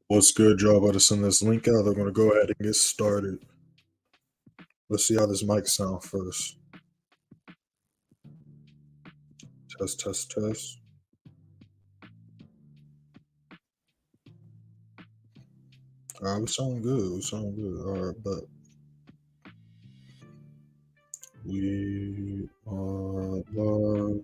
What's good, y'all? About to send this link out. They're going to go ahead and get started. Let's see how this mic sound first. Test, test, test. All right, we sound good. We sound good. All right, but we are live.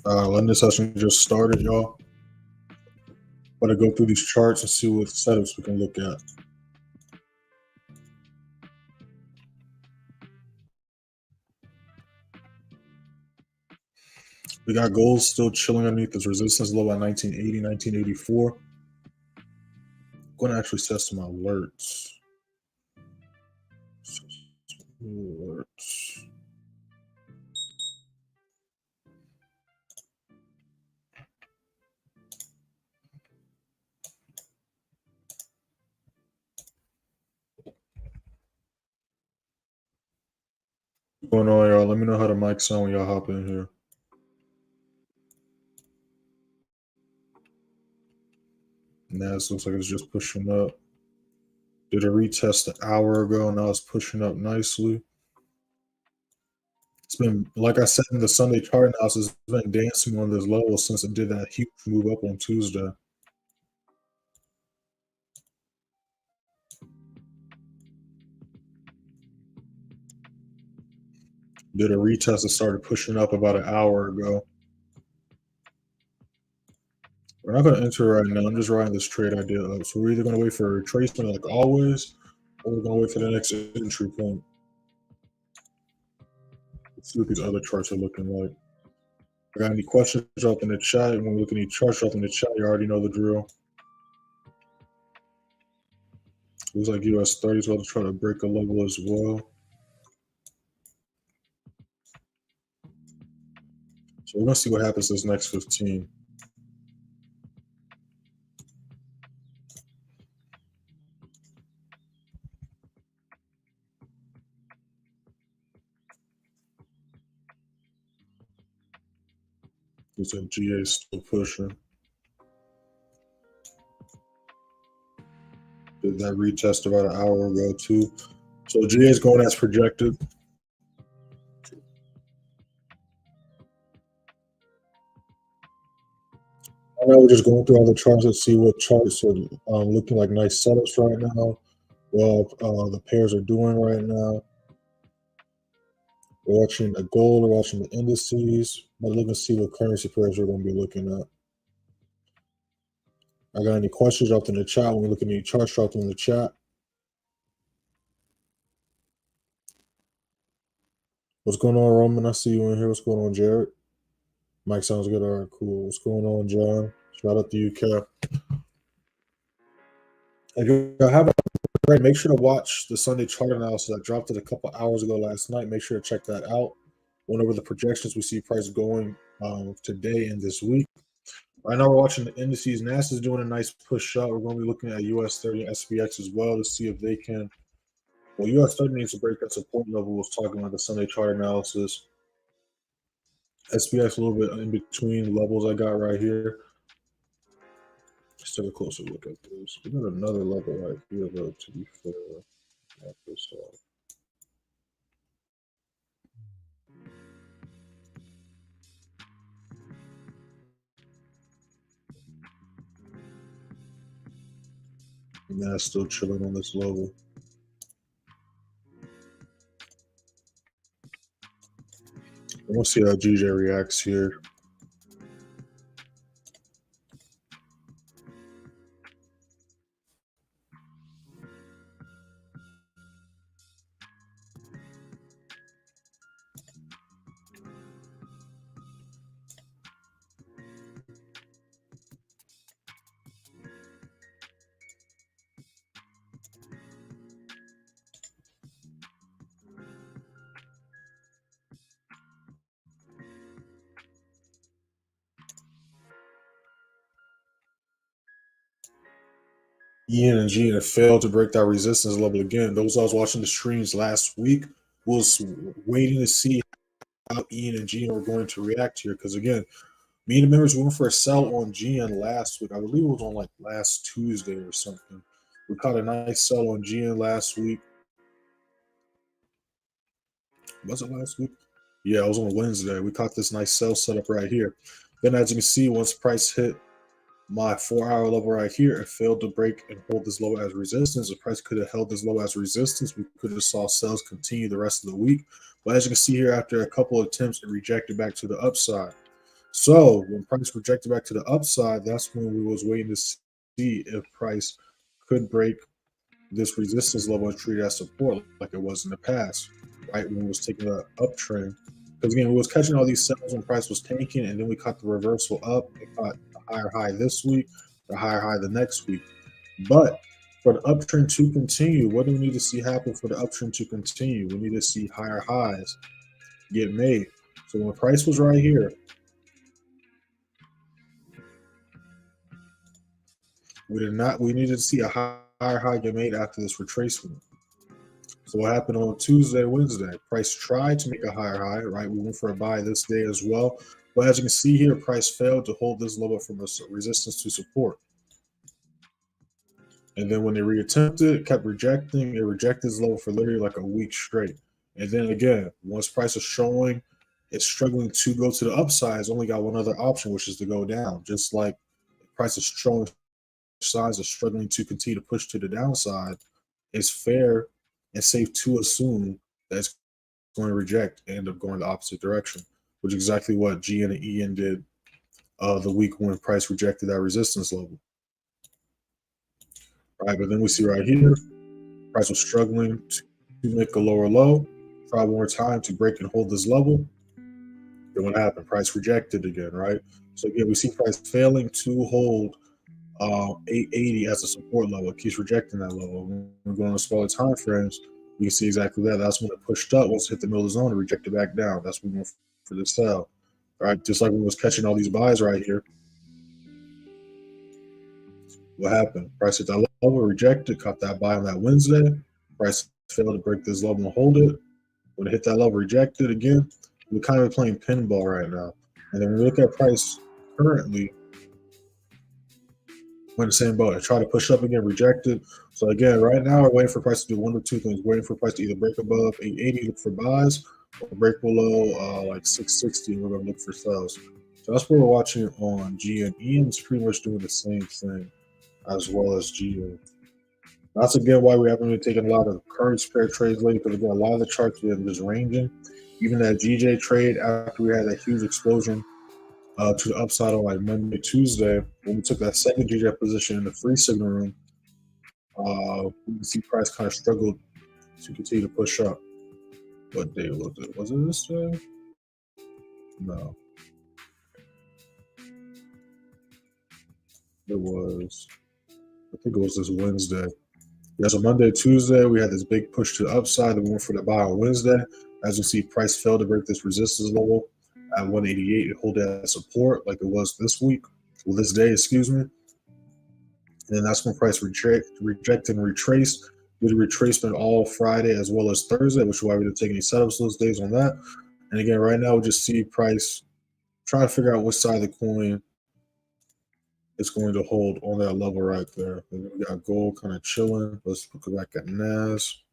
Letting this session just started, y'all. But to go through these charts and see what setups we can look at. We got gold still chilling underneath this resistance level at 1980, 1984. I'm going to actually set some alerts. Alerts. What's going on, y'all? Let me know how the mic sound when y'all hop in here. NAS looks like it's just pushing up. Did a retest an hour ago. Now it's pushing up nicely. It's been, like I said in the Sunday chart analysis, it's been dancing on this level since it did that huge move up on Tuesday. Did a retest that started pushing up about an hour ago. We're not going to enter right now. I'm just writing this trade idea up. So we're either going to wait for a retracement like always, or we're going to wait for the next entry point. Let's see what these other charts are looking like. If I got any questions, drop in the chat. When we look at any charts, drop in the chat. You already know the drill. Looks like US30 is about to try to break a level as well. So we're going to see what happens this next 15. Looks like GA is still pushing. Did that retest about an hour ago too. So GA is going as projected. I know we're just going through all the charts to see what charts are looking like nice setups right now. Well, the pairs are doing right now. We're watching the gold, we're watching the indices. But look and see what currency pairs we're going to be looking at. I got any questions, drop in the chat. When we look at any charts, drop them in the chat. What's going on, Roman? I see you in here. What's going on, Jared? Mike sounds good. All right, cool. What's going on, John? Shout out to you, Cap. If you have a break, make sure to watch the Sunday chart analysis. I dropped it a couple hours ago last night. Make sure to check that out. Went over the projections we see price going today and this week. Right now, we're watching the indices. NAS is doing a nice push up. We're going to be looking at US30 SPX as well to see if they can. Well, US30 needs to break that support level. We was talking about the Sunday chart analysis. SPX a little bit in between levels I got right here. Let's take a closer look at this. We got another level right here, though, to be fair. At this, NAS still chilling on this level. We'll see how GJ reacts here. EN and GN failed to break that resistance level again. Those I was watching the streams last week was waiting to see how EN and GN were going to react here. Because again, me and the members went for a sell on GN last week. I believe it was on like last Tuesday or something. We caught a nice sell on GN last week. Was it last week? Yeah, it was on Wednesday. We caught this nice sell setup right here. Then as you can see, once price hit my 4-hour level right here, it failed to break and hold this low as resistance. The price could have held this low as resistance. We could have saw sales continue the rest of the week. But as you can see here, after a couple of attempts, it rejected back to the upside. So when price rejected back to the upside, that's when we was waiting to see if price could break this resistance level and treat it as support like it was in the past, right? When it was taking an uptrend. Because again, we was catching all these sells when price was tanking, and then we caught the reversal up. We caught the higher high this week, the higher high the next week. But for the uptrend to continue, what do we need to see happen for the uptrend to continue? We need to see higher highs get made. So when price was right here, we needed to see a higher high get made after this retracement. So what happened on Tuesday, Wednesday? Price tried to make a higher high, right? We went for a buy this day as well. But as you can see here, price failed to hold this level from a resistance to support. And then when they reattempted, it kept rejecting. It rejected this level for literally like a week straight. And then again, once price is showing it's struggling to go to the upside, it's only got one other option, which is to go down. Just like price is showing signs of struggling to continue to push to the downside, it's fair and safe to assume that it's going to reject and end up going the opposite direction, which is exactly what GN and EN did the week when price rejected that resistance level. Right, but then we see right here, price was struggling to make a lower low, try one more time to break and hold this level. Then what happened? Price rejected again, right? So again, we see price failing to hold 880 as a support level. It keeps rejecting that level. When we're going on smaller time frames, you can see exactly that. That's when it pushed up. Once it hit the middle of the zone, it rejected back down. That's when we went for the sell. All right, just like we was catching all these buys right here. What happened? Price hit that level, rejected, caught that buy on that Wednesday. Price failed to break this level and hold it. When it hit that level, rejected again. We're kind of playing pinball right now. And then when we look at price currently, we're in the same boat. I try to push up again, rejected. So again, right now we're waiting for price to do one or two things. Waiting for price to either break above 880, look for buys, or break below like 660, and we're going to look for sells. So that's what we're watching on GN. EM is pretty much doing the same thing as well as GN. That's again why we haven't been taking a lot of currency pair trades lately, because again, a lot of the charts have been just ranging. Even that GJ trade after we had that huge explosion to the upside on like Monday, Tuesday, when we took that second GJ position in the free signal room, we can see price kind of struggled to continue to push up. What day was it? Was it this day? No. It was, I think it was this Wednesday. Yeah, so Monday, Tuesday, we had this big push to the upside. Then we went for the buy on Wednesday. As you see, price failed to break this resistance level at 188 and hold that support like it was this week, well, this day, excuse me. And then that's when price rejected and retraced. We did retracement all Friday as well as Thursday, which is why we didn't take any setups those days on that. And again, right now we just see price trying to figure out which side of the coin it's going to hold on that level right there. And we got gold kind of chilling. Let's look back at NAS.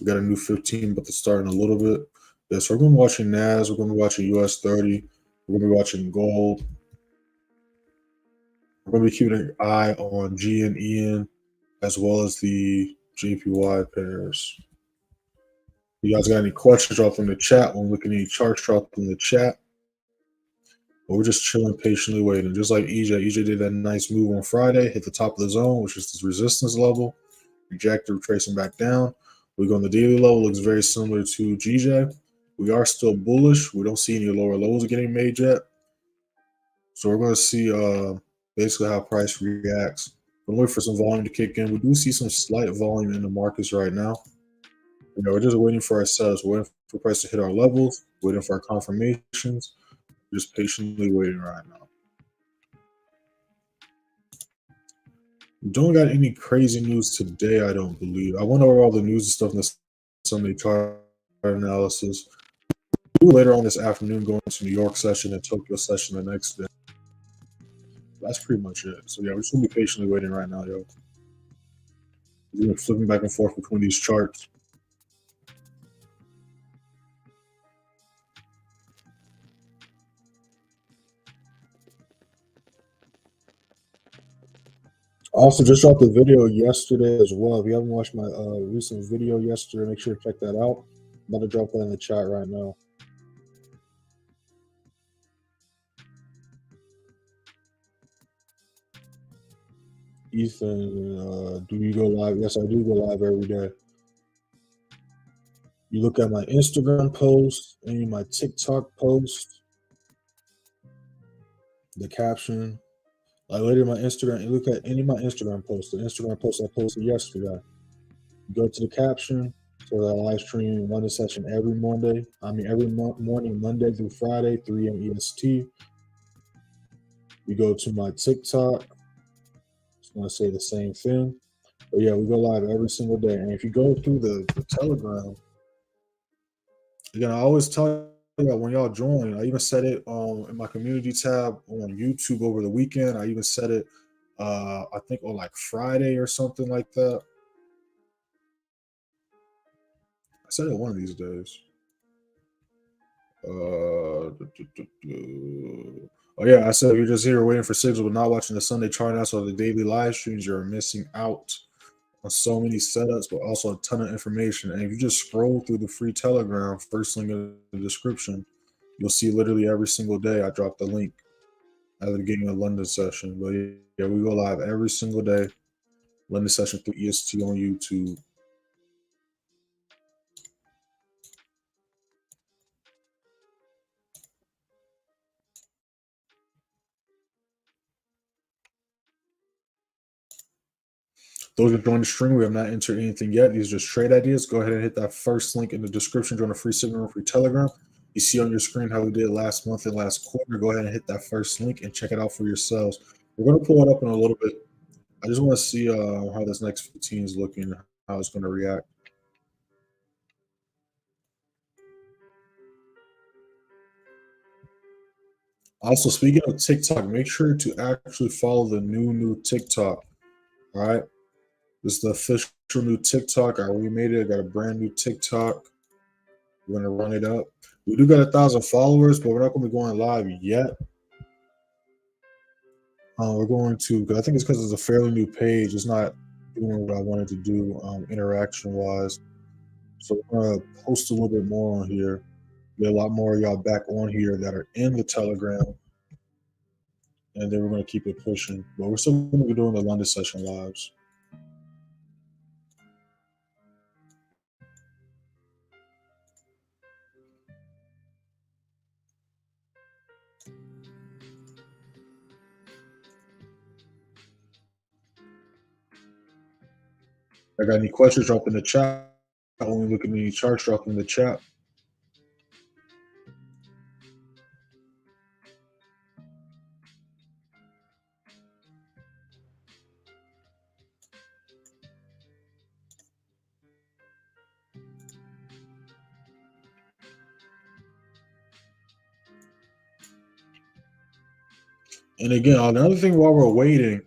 We got a new 15, but it's starting a little bit. Yeah, so we're going to be watching NAS. We're going to be watching US30. We're going to be watching gold. We're going to be keeping an eye on G and EN as well as the JPY pairs. If you guys got any questions, drop them in the chat. When looking at any charts, drop them in the chat. But we're just chilling, patiently waiting. Just like EJ. EJ did that nice move on Friday, hit the top of the zone, which is this resistance level. Rejected, retracing back down. We go on the daily level, looks very similar to GJ. We are still bullish. We don't see any lower lows getting made yet. So we're going to see basically how price reacts. We're waiting for some volume to kick in. We do see some slight volume in the markets right now. You know, we're just waiting for ourselves. We're waiting for price to hit our levels, waiting for our confirmations. Just patiently waiting right now. Don't got any crazy news today, I don't believe. I went over all the news and stuff in the Sunday chart analysis. Later on this afternoon, going to New York session and Tokyo session the next day. That's pretty much it. So yeah, we're just gonna be patiently waiting right now, yo. We're flipping back and forth between these charts. Also, just dropped a video yesterday as well. If you haven't watched my recent video yesterday, make sure to check that out. I'm about to drop that in the chat right now. Ethan, do you go live? Yes, I do go live every day. You look at my Instagram post, any of my TikTok post, the caption. Like later my Instagram, you look at any of my Instagram posts, the Instagram post I posted yesterday. Go to the caption. So that I live stream London session every Monday. Every morning, Monday through Friday, 3 a.m. EST. You go to my TikTok. Just want to say the same thing. But yeah, we go live every single day. And if you go through the Telegram, again, I always tell you when y'all join, I even set it in my community tab on YouTube over the weekend. I even set it, I think, on like Friday or something like that. I said it one of these days. Oh yeah, I said if you're just here waiting for signals but not watching the Sunday chart analysis or the daily live streams, you're missing out on so many setups, but also a ton of information. And if you just scroll through the free Telegram, first link in the description, you'll see literally every single day I drop the link at the beginning of London session. But yeah, we go live every single day, London session through EST on YouTube. Those are joining the stream. We have not entered anything yet. These are just trade ideas. Go ahead and hit that first link in the description. Join a free signal, free Telegram. You see on your screen how we did last month and last quarter. Go ahead and hit that first link and check it out for yourselves. We're going to pull it up in a little bit. I just want to see how this next 15 is looking, how it's going to react. Also, speaking of TikTok, make sure to actually follow the new TikTok. All right. This is the official new TikTok. I remade it. I got a brand new TikTok. We're gonna run it up. We do got 1,000 followers, but we're not gonna be going live yet. We're going to, because I think it's because it's a fairly new page. It's not doing what I wanted to do interaction wise. So we're gonna post a little bit more on here. Get a lot more of y'all back on here that are in the Telegram, and then we're gonna keep it pushing. But we're still gonna be doing the London session lives. I got any questions? Drop in the chat. Only looking at any charts. Drop in the chat. And again, another thing while we're waiting,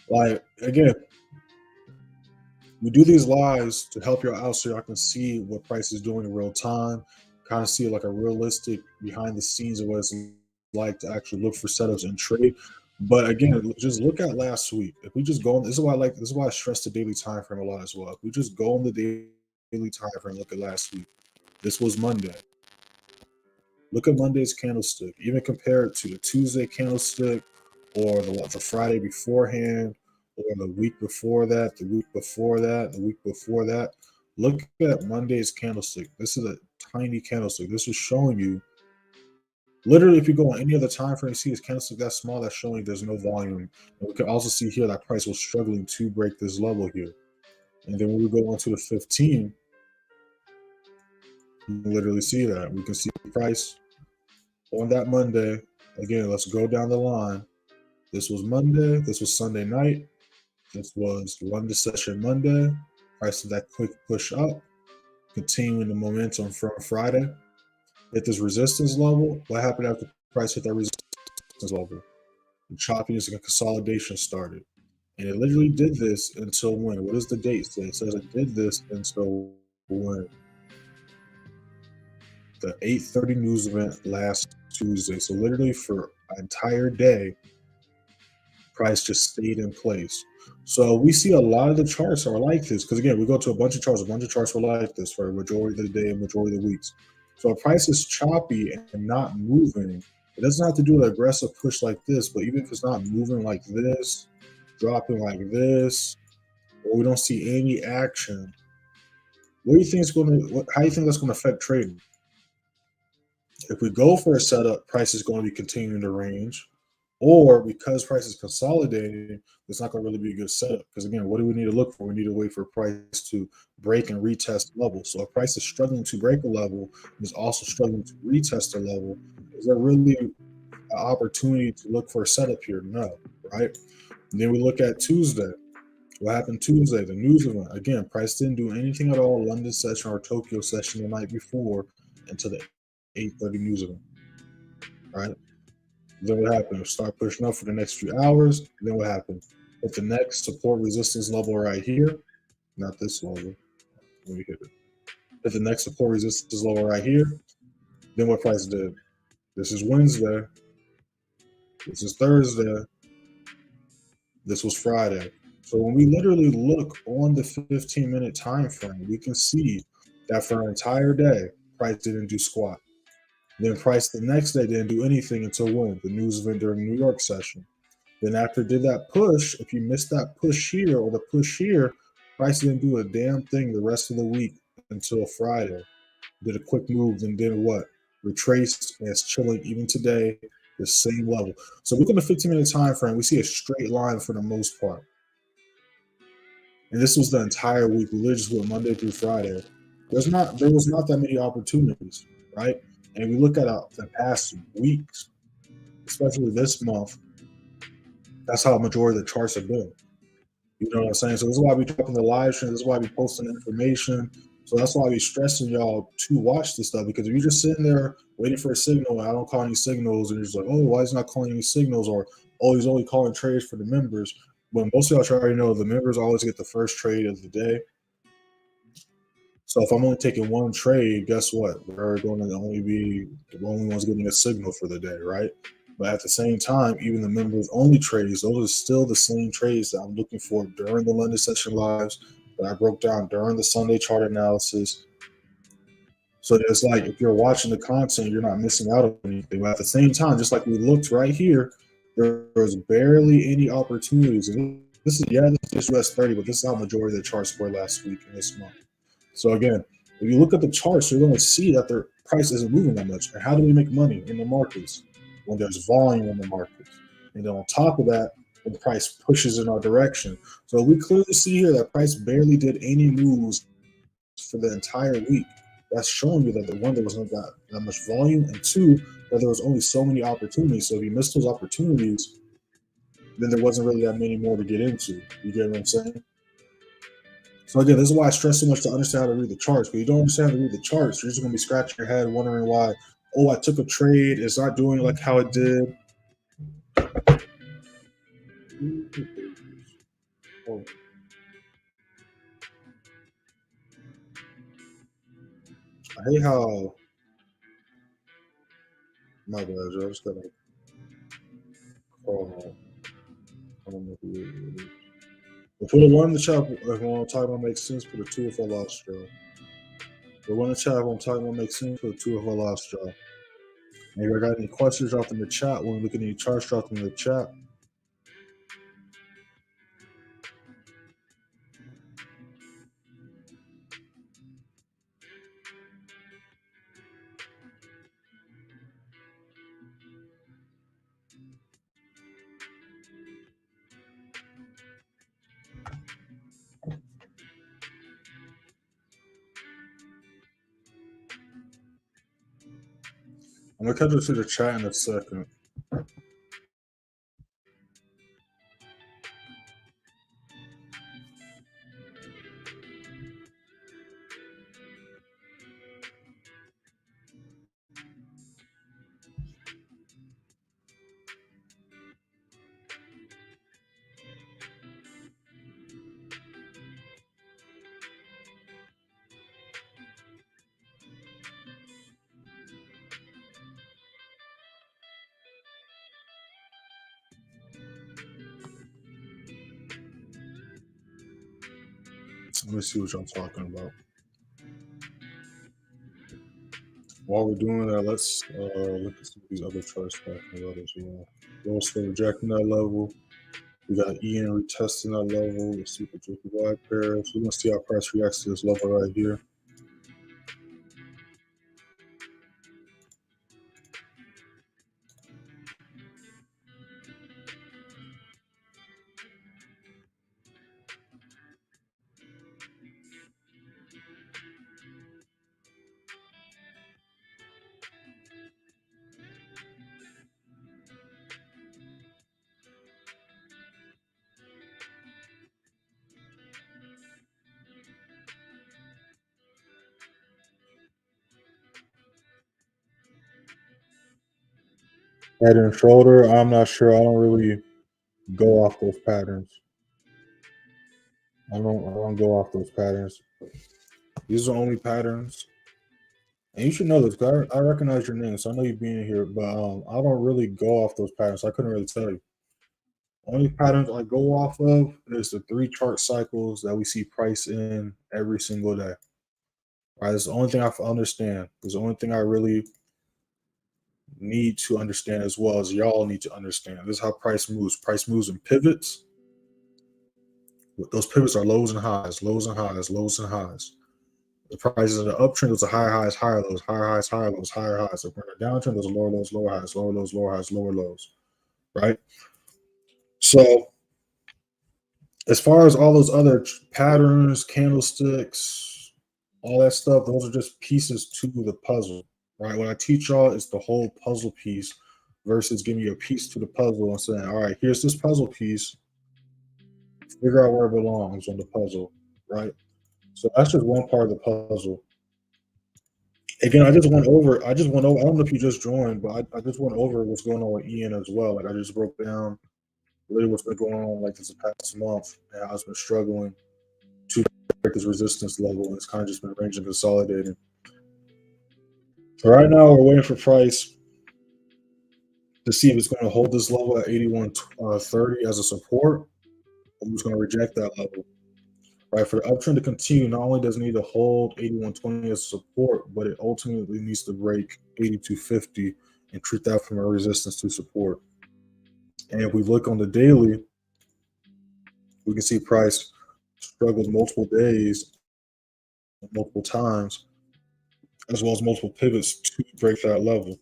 like again, we do these lives to help you out so y'all can see what price is doing in real time, kind of see like a realistic behind the scenes of what it's like to actually look for setups and trade. But again, just look at last week. If we just go on, this is why I stress the daily time frame a lot as well. If we just go on the daily time frame, look at last week. This was Monday. Look at Monday's candlestick. Even compare it to the Tuesday candlestick or the Friday beforehand or the week before that, the week before that, the week before that. Look at Monday's candlestick. This is a tiny candlestick. This is showing you literally if you go on any other time frame, you see this candlestick that small, that's showing there's no volume. And we can also see here that price was struggling to break this level here. And then when we go on to the 15, you can literally see that. We can see the price on that Monday. Again, let's go down the line. This was Monday. This was Sunday night. This was London session Monday. Price did that quick push up, continuing the momentum from Friday. Hit this resistance level. What happened after price hit that resistance level? The choppiness and consolidation started. And it literally did this until when? What does the date say? It says it did this until when? The 8:30 news event last Tuesday. So literally for an entire day, price just stayed in place. So we see a lot of the charts are like this because again, we go to a bunch of charts were like this for a majority of the day and majority of the weeks. So a price is choppy and not moving. It doesn't have to do an aggressive push like this, but even if it's not moving like this, dropping like this, or we don't see any action, what do you think is going to? How do you think that's going to affect trading? If we go for a setup, price is going to be continuing to range, or because price is consolidating, it's not going to really be a good setup. Because again, what do we need to look for? We need to wait for price to break and retest levels. So if price is struggling to break a level, is also struggling to retest a level, is there really an opportunity to look for a setup here? No, right? And then we look at Tuesday. What happened Tuesday? The news event. Again, price didn't do anything at all. London session or Tokyo session the night before until the 8:30 news event. Right? Then what happened? Start pushing up for the next few hours. Then what happened? At the next support resistance level right here, not this level. Let me hit it. At the next support resistance level right here. Then what price did? This is Wednesday. This is Thursday. This was Friday. So when we literally look on the 15-minute time frame, we can see that for an entire day, price didn't do squat. Then price the next day didn't do anything until when? The news event during the New York session. Then after it did that push, if you missed that push here or the push here, price didn't do a damn thing the rest of the week until Friday. Did a quick move and then what? Retraced and it's chilling even today, the same level. So look at the 15-minute time frame, we see a straight line for the most part. And this was the entire week. We literally just went Monday through Friday. There was not that many opportunities, right? And we look at the past weeks, especially this month, that's how a majority of the charts have been. You know what I'm saying? So this is why we dropping the live stream. This is why we posting information. So that's why we stressing y'all to watch this stuff. Because if you're just sitting there waiting for a signal and I don't call any signals, and you're just like, oh, why is he not calling any signals? Or oh, he's only calling trades for the members. But most of y'all should already know the members always get the first trade of the day. So if I'm only taking one trade, guess what? We're going to only be the only ones getting a signal for the day, right? But at the same time, even the members only trades, those are still the same trades that I'm looking for during the London session lives that I broke down during the Sunday chart analysis. So it's like if you're watching the content, you're not missing out on anything. But at the same time, just like we looked right here, there was barely any opportunities. And this is US30, but this is how majority of the charts were last week and this month. So again, if you look at the charts, you're going to see that their price isn't moving that much. And how do we make money in the markets? When there's volume in the markets. And then on top of that, when the price pushes in our direction. So we clearly see here that price barely did any moves for the entire week. That's showing you that the one, there was not that much volume, and two, that there was only so many opportunities. So if you missed those opportunities, then there wasn't really that many more to get into. You get what I'm saying? So again, this is why I stress so much to understand how to read the charts. But you don't understand how to read the charts, you're just going to be scratching your head wondering why, oh, I took a trade, it's not doing like how it did. Oh. I hate how, my bad, Joe. I just gotta call. I don't know who it is. Put a one in the chat if I want to talk about make sense. Put a two if I lost, Joe. Put one in the chat if I want to talk about make sense. Put a two if I lost, Joe. Maybe I got any questions, drop them in the chat. When we look at any charts, drop them in the chat. I'm gonna catch up to the chat in a second. Let me see what y'all talking about. While we're doing that, let's look at some of these other charts talking about as well. We're also rejecting that level. We got EN retesting that level. Let's see the GBPJPY pair. So we're gonna see how price reacts to this level right here. Head and shoulder. I'm not sure. I don't really go off those patterns. I don't go off those patterns. These are only patterns. And you should know this, because I recognize your name, so I know you being here, but I don't really go off those patterns. So I couldn't really tell you. Only patterns I go off of is the 3 chart cycles that we see price in every single day. Right? It's the only thing I understand. It's the only thing I really need to understand, as well as y'all need to understand. This is how price moves. Price moves in pivots. Those pivots are lows and highs, lows and highs, lows and highs. The prices in the uptrend, those are higher highs, higher lows, higher highs, higher lows, higher highs. If we're in a downtrend, those are lower lows, lower highs, lower lows, lower highs, lower lows. Right? So as far as all those other patterns, candlesticks, all that stuff, those are just pieces to the puzzle. Right? What I teach y'all is the whole puzzle piece versus giving you a piece to the puzzle and saying, all right, here's this puzzle piece. Figure out where it belongs on the puzzle. Right? So that's just one part of the puzzle. Again, I just went over. I don't know if you just joined, but I just went over what's going on with Ian as well. Like I just broke down really what's been going on like this past month and how it's been struggling to break this resistance level, and it's kind of just been ranging, consolidating. So right now, we're waiting for price to see if it's going to hold this level at 81.30 as a support, or it's going to reject that level. Right, for the uptrend to continue, not only does it need to hold 81.20 as support, but it ultimately needs to break 82.50 and treat that from a resistance to support. And if we look on the daily, we can see price struggled multiple days, multiple times, as well as multiple pivots to break that level.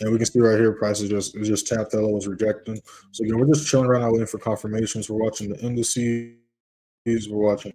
And we can see right here, price is just tapped that level, is rejecting. So again, we're just chilling right now waiting for confirmations. We're watching the indices, we're watching